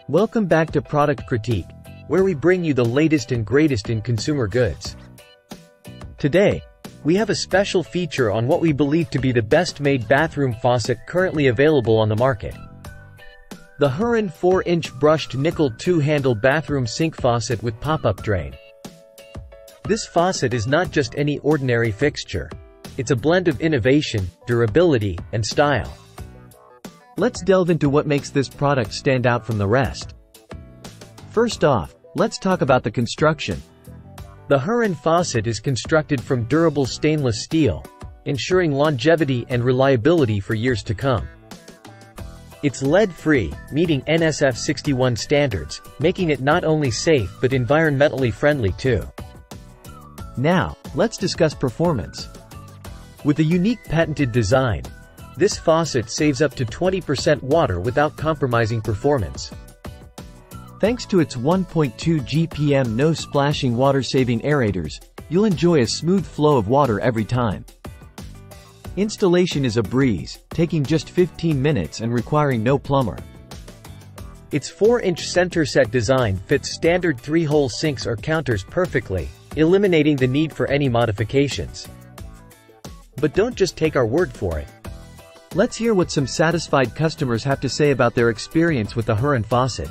Welcome back to Product Critique, where we bring you the latest and greatest in consumer goods. Today, we have a special feature on what we believe to be the best made bathroom faucet currently available on the market. The Hurran 4-inch brushed nickel 2-handle bathroom sink faucet with pop-up drain. This faucet is not just any ordinary fixture. It's a blend of innovation, durability, and style. Let's delve into what makes this product stand out from the rest. First off, let's talk about the construction. The Hurran faucet is constructed from durable stainless steel, ensuring longevity and reliability for years to come. It's lead-free, meeting NSF 61 standards, making it not only safe but environmentally friendly too. Now, let's discuss performance. With a unique patented design, this faucet saves up to 20% water without compromising performance. Thanks to its 1.2 GPM no-splashing water-saving aerators, you'll enjoy a smooth flow of water every time. Installation is a breeze, taking just 15 minutes and requiring no plumber. Its 4-inch center set design fits standard 3-hole sinks or counters perfectly, eliminating the need for any modifications. But don't just take our word for it. Let's hear what some satisfied customers have to say about their experience with the Hurran faucet.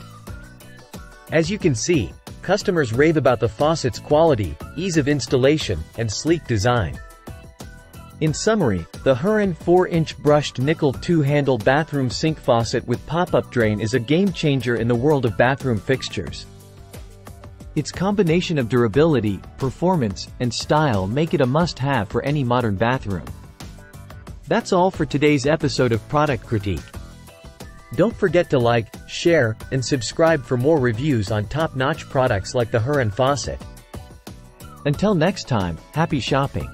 As you can see, customers rave about the faucet's quality, ease of installation, and sleek design. In summary, the Hurran 4-inch brushed nickel 2-handle bathroom sink faucet with pop-up drain is a game-changer in the world of bathroom fixtures. Its combination of durability, performance, and style make it a must-have for any modern bathroom. That's all for today's episode of Product Critique. Don't forget to like, share, and subscribe for more reviews on top-notch products like the Hurran faucet. Until next time, happy shopping!